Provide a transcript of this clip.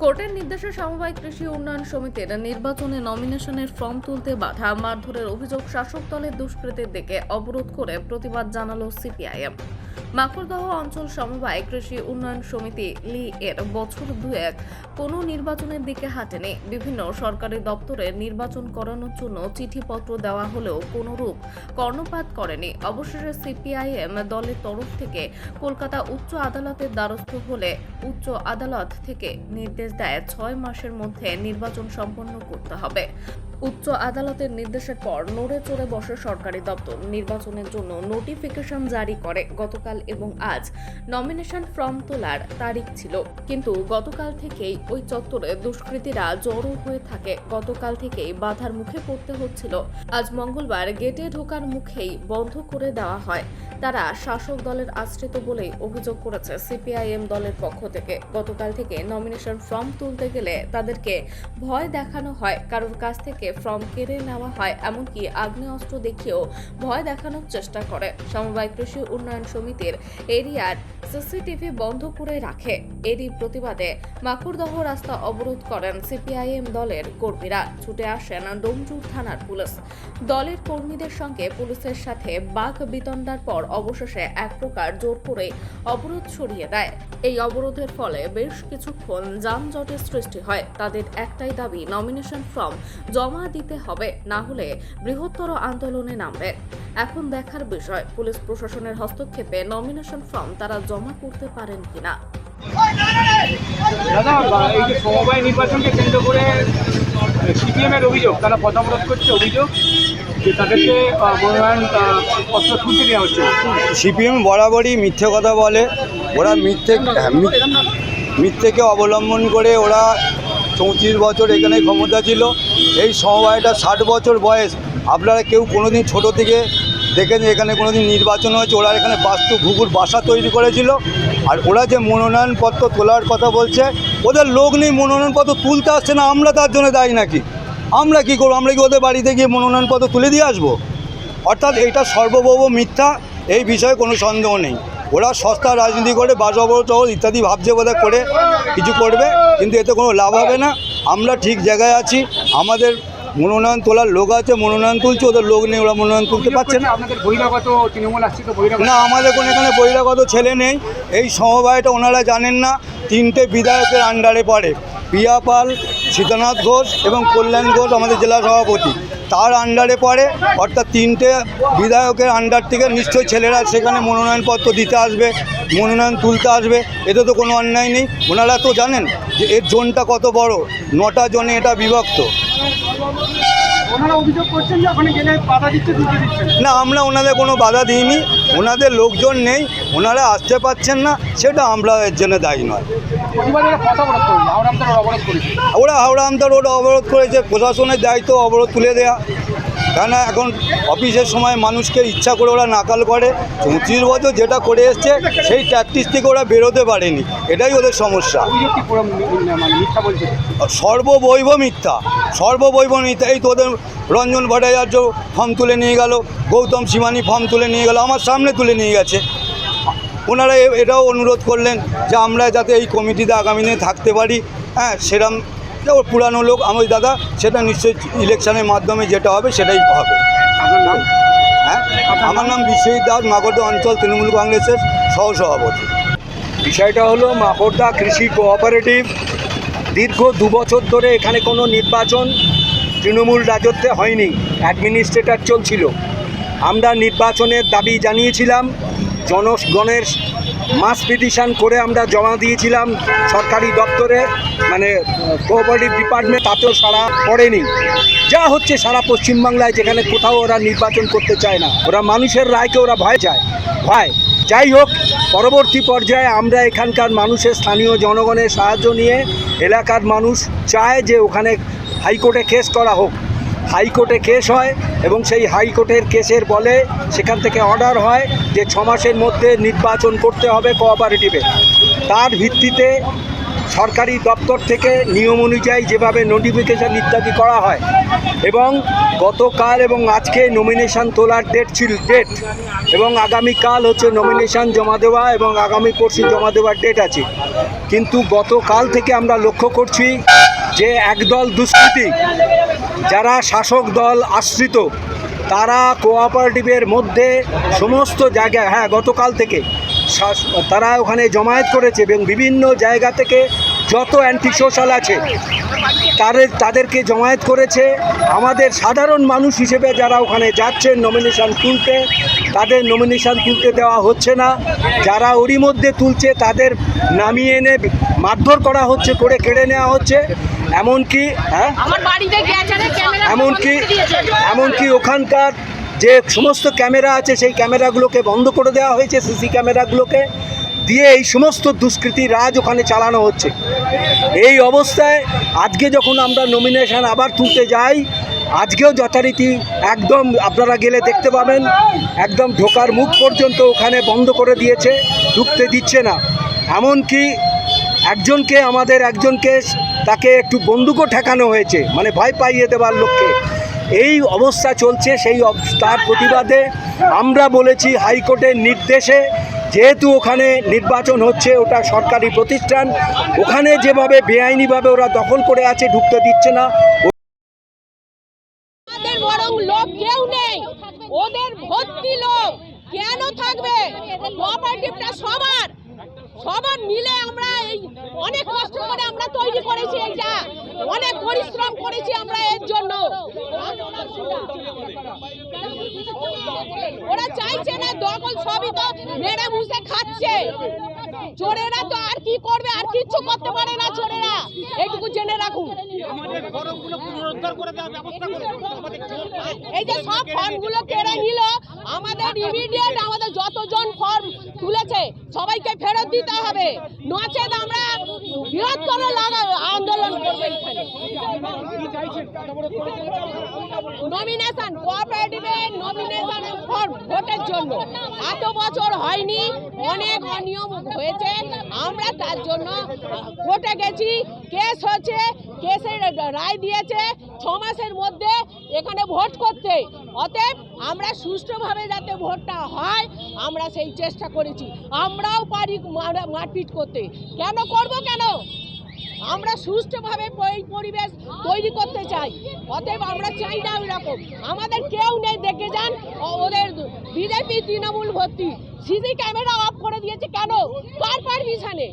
কোর্টের নির্দেশে সমবায় কৃষি উন্নয়ন সমিতির নির্বাচনে নমিনেশনের ফর্ম তুলতে বাধা, মারধরের অভিযোগ শাসক দলের দুষ্কৃতীর দিকে অবরোধ করে প্রতিবাদ জানালো সিপিআইএম। মাকড়দহ অঞ্চল সমবায় কৃষি উন্নয়ন সমিতি লি এর বছর দুয়েক কোনো নির্বাচনের দিকে হাঁটেনি। বিভিন্ন সরকারি দপ্তরে নির্বাচন করানোর জন্য চিঠিপত্র দেওয়া হলেও কোনোরূপ কর্ণপাত করেনি। অবশেষে সিপিআইএম দলের তরফ থেকে কলকাতা উচ্চ আদালতের দ্বারস্থ হলে উচ্চ আদালত থেকে নির্দেশ দেয় 6 মাসের মধ্যে নির্বাচন সম্পন্ন করতে হবে। উচ্চ আদালতের নির্দেশের পর নড়ে চড়ে বসে সরকারি দপ্তর। নির্বাচনের জন্য নোটিফিকেশন জারি করে। গতকাল এবং আজ নমিনেশন ফর্ম তোলার তারিখ ছিল, কিন্তু গতকাল থেকেই ওই চত্বরে দুষ্কৃতীরা জড়ো হয়ে থাকে। গতকাল থেকেই বাধার মুখে পড়তে হচ্ছিল। আজ মঙ্গলবার গেটে ঢোকার মুখেই বন্ধ করে দেওয়া হয়। তারা শাসক দলের আশ্রিত বলেই অভিযোগ করেছে সিপিআইএম দলের পক্ষ থেকে। গতকাল থেকে নমিনেশন ফর্ম তুলতে গেলে তাদেরকে ভয় দেখানো হয়, কারোর কাছ থেকে ফর্ম কেড়ে নেওয়া হয়, এমনকি আগ্নেয়াস্ত্র দেখিয়েও ভয় দেখানোর চেষ্টা করে। সমবায় কৃষি উন্নয়ন সমিতির এরিয়ার সিসিটিভি বন্ধ করে রাখে। এরই প্রতিবাদে মাকড়দহ রাস্তা অবরোধ করেন সিপিআইএম দলের কর্মীরা। ছুটে আসেন ডোমজুর থানার পুলিশ। দলের কর্মীদের সঙ্গে পুলিশের সাথে বাক বিতণ্ডার পর অবশেষে এক প্রকার জোর করে অবরোধ সরিয়ে দেয়। এই অবরোধের ফলে বেশ কিছুক্ষণ যানজটের সৃষ্টি হয়। তাদের একটাই দাবি, নমিনেশন ফর্ম জমা দিতে হবে, না হলে বৃহত্তর আন্দোলনে নামবে। এখন দেখার বিষয় পুলিশ প্রশাসনের হস্তক্ষেপে নমিনেশন ফর্ম তারা জমা করতে পারেন কিনা। দাদা, এই যে সমবায় নির্বাচনকে কেন্দ্র করে সিপিএম এর অভিযোগ, তারা পথ অবরোধ করছে, অভিযোগ যে তাদেরকে মনোনয়ন পত্র তুলতে দেওয়া হচ্ছে। সিপিএম বরাবরই মিথ্যে কথা বলে। ওরা মিথ্যেকে অবলম্বন করে ওরা 34 বছর এখানে ক্ষমতা ছিল। এই সমবায়টা 60 বছর বয়স। আপনারা কেউ কোনোদিন ছোটো থেকে দেখেন এখানে কোনোদিন নির্বাচন হয়েছে? ওরা এখানে বাস্তু ঘুঘুর বাসা তৈরি করেছিল। আর ওরা যে মনোনয়নপত্র তোলার কথা বলছে, ওদের লোক নেই, মনোনয়নপত্র তুলতে আসছে না। আমরা তার জন্য দায়ী নাকি? আমরা কী করবো? আমরা কি ওদের বাড়িতে গিয়ে মনোনয়নপত্র তুলে দিয়ে আসবো? অর্থাৎ এটা সর্বভৌম মিথ্যা, এই বিষয়ে কোনো সন্দেহ নেই। ওরা সস্তা রাজনীতি করে বাস অবরোধ ইত্যাদি ভাবছে বোধহয় করে কিছু করবে, কিন্তু এতে কোনো লাভ হবে না। আমরা ঠিক জায়গায় আছি, আমাদের মনোনয়ন তোলার লোক আছে, মনোনয়ন তুলছে, ওদের লোক নেই, ওরা মনোনয়ন তুলতে পারছে না। আপনাদের বহিরাগত তৃণমূল আসছে তো? না, আমাদের কোনো এখানে বহিরাগত ছেলে নেই। এই সমবায়টা ওনারা জানেন না, 3টে বিধায়কের আন্ডারে পড়ে। প্রিয়া পাল, সীতানাথ ঘোষ এবং কল্যাণ ঘোষ আমাদের জেলা সভাপতি, তার আন্ডারে পড়ে। অর্থাৎ 3টে বিধায়কের আন্ডার থেকে নিশ্চয়ই ছেলেরা সেখানে মনোনয়নপত্র দিতে আসবে, মনোনয়ন তুলতে আসবে। এতে তো কোনো অন্যায় নেই। ওনারা তো জানেন যে এর জোনটা কত বড়, 9টা জোনে এটা বিভক্ত। না, আমরা ওনাদের কোনো বাধা দিইনি, ওনাদের লোকজন নেই, ওনারা আসতে পারছেন না, সেটা আমরা এর জন্য দায়ী নয়। ওরা হাওড়া আমতা রোড অবরোধ করেছে, প্রশাসনের দায়িত্ব অবরোধ তুলে দেয়া। কেন এখন অফিসের সময় মানুষকে ইচ্ছা করে ওরা নাকাল করে। 34 বছর যেটা করে এসছে সেই ট্যাকটিস থেকে ওরা বেরোতে পারেনি, এটাই ওদের সমস্যা। সর্ববৈব মিথ্যা, সর্ববৈব মিথ্যা। এই তোদের রঞ্জন ভট্টাচার্য ফর্ম তুলে নিয়ে গেল, গৌতম শিমানি ফর্ম তুলে নিয়ে গেল, আমার সামনে তুলে নিয়ে গেছে। ওনারা এটাও অনুরোধ করলেন যে আমরা যাতে এই কমিটিতে আগামী দিনে থাকতে পারি। হ্যাঁ, সেরকম পুরানো লোক আমি দাদা, সেটা নিশ্চয়ই ইলেকশনের মাধ্যমে যেটা হবে সেটাই হবে। আপনার নাম? হ্যাঁ, আমার নাম বিশ্বজিৎ দাস, মাকড়দহ অঞ্চল তৃণমূল কংগ্রেসের সহসভাপতি। বিষয়টা হলো মাকড়দহ কৃষি কোঅপারেটিভ দীর্ঘ 2 বছর ধরে এখানে কোনো নির্বাচন তৃণমূল রাজত্বে হয়নি, অ্যাডমিনিস্ট্রেটর চলছিল। আমরা নির্বাচনের দাবি জানিয়েছিলাম, জনগণের মাস পিটিশন করে আমরা জমা দিয়েছিলাম সরকারি দপ্তরে, মানে কোঅপারেটিভ ডিপার্টমেন্ট, তাতেও সাড়া পড়েনি। যা হচ্ছে সারা পশ্চিমবাংলায়, যেখানে কোথাও ওরা নির্বাচন করতে চায় না, ওরা মানুষের রায়কে ওরা ভয়। যাই হোক, পরবর্তী পর্যায়ে আমরা এখানকার মানুষের, স্থানীয় জনগণের সাহায্য নিয়ে এলাকার মানুষ চায় যে ওখানে হাইকোর্টে কেস করা হোক। হাইকোর্টে কেস হয় এবং সেই হাইকোর্টের কেসের বলে সেখান থেকে অর্ডার হয় যে 6 মাসের মধ্যে নির্বাচন করতে হবে কোঅপারেটিভে। তার ভিত্তিতে সরকারি দপ্তর থেকে নিয়ম অনুযায়ী যেভাবে নোটিফিকেশন ইত্যাদি করা হয়, এবং গতকাল এবং আজকে নমিনেশন তোলার ডেট এবং আগামীকাল হচ্ছে নমিনেশন জমা দেওয়া এবং আগামী পরশু জমা দেওয়ার ডেট আছে। কিন্তু গতকাল থেকে আমরা লক্ষ্য করছি যে একদল দুষ্কৃতী যারা শাসক দল আশ্রিত, তারা কোঅপারেটিভের মধ্যে সমস্ত জায়গায়, হ্যাঁ গতকাল থেকে তারা ওখানে জমায়েত করেছে এবং বিভিন্ন জায়গা থেকে যত অ্যান্টি সোশ্যাল আছে তাদেরকে জমায়েত করেছে। আমাদের সাধারণ মানুষ হিসেবে যারা ওখানে যাচ্ছেন নমিনেশন তুলতে, তাদের নমিনেশন তুলতে দেওয়া হচ্ছে না। যারা ওরই মধ্যে তুলছে তাদের নামিয়ে এনে মারধর করা হচ্ছে, করে কেড়ে নেওয়া হচ্ছে। এমনকি এমনকি ওখানকার যে সমস্ত ক্যামেরা আছে সেই ক্যামেরাগুলোকে বন্ধ করে দেওয়া হয়েছে, সিসি ক্যামেরাগুলোকে দিয়ে এই সমস্ত দুষ্কৃতি রাজ ওখানে চালানো হচ্ছে। এই অবস্থায় আজকে যখন আমরা নমিনেশন আবার তুলতে যাই, আজকেও যথারীতি একদম আপনারা গেলে দেখতে পাবেন একদম ঢোকার মুখ পর্যন্ত ওখানে বন্ধ করে দিয়েছে, ঢুকতে দিচ্ছে না। এমনকি আমাদের একজনকে তাকে একটু বন্দুকও ঠেকানো হয়েছে, মানে ভয় পাইয়ে দেওয়ার লক্ষ্যে। এই অবস্থা চলছে। তার প্রতিবাদে আমরা বলেছি হাইকোর্টের নির্দেশে, যেহেতু ওখানে নির্বাচন হচ্ছে, ওটা সরকারি প্রতিষ্ঠান, ওখানে যেভাবে বেআইনিভাবে ওরা দখল করে আছে, ঢুকতে দিচ্ছে না। বরং লোক কেউ নেই, ওদের ভর্তি লোক কেন থাকবে? কোঅপারেটিভটা সবার মিলে আমরা এই অনেক কষ্ট করে আমরা তৈরি করেছি, এইটা অনেক পরিশ্রম করেছি আমরা এর জন্য। ওরা চাইছে না দখল, সবই তো মেরে মুছে খাচ্ছে। চোরেরা তো আর কি করবে, আর কিচ্ছু করতে পারে না চোরেরা, এইটুকু জেনে রাখুন। এই যে সব ফর্মগুলো কেড়ে নিল, আমাদের ইমিডিয়েট আমাদের যতজন ফর্ম তুলেছে সবাইকে ফেরত দিতে হবে, নচেত আমরা বৃহত্তর আন্দোলন করব। নমিনেশন কোঅপারেটিভের নমিনেশন ফর্ম ভোটের জন্য এত বছর হয়নি, অনেক অনিয়ম হয়েছে। আমরা তার জন্য কোর্টে গেছি, কেস হচ্ছে, কেসের রায় দিয়েছে 6 মাসের মধ্যে এখানে ভোট করতে। অতএব আমরা সুষ্ঠুভাবে যাতে ভোটটা হয় আমরা সেই চেষ্টা করেছি। আমরাও পারি মারপিট করতে, কেন করব কেন? আমরা সুষ্ঠুভাবে পরিবেশ তৈরি করতে চাই। অতএব আমরা চাই না ওইরকম। আমাদের কেউ নেই, দেখে যান ওদের বিজেপি তৃণমূল ভর্তি। সিসি ক্যামেরা অফ করে দিয়েছে কেন? কার পারমিশনে?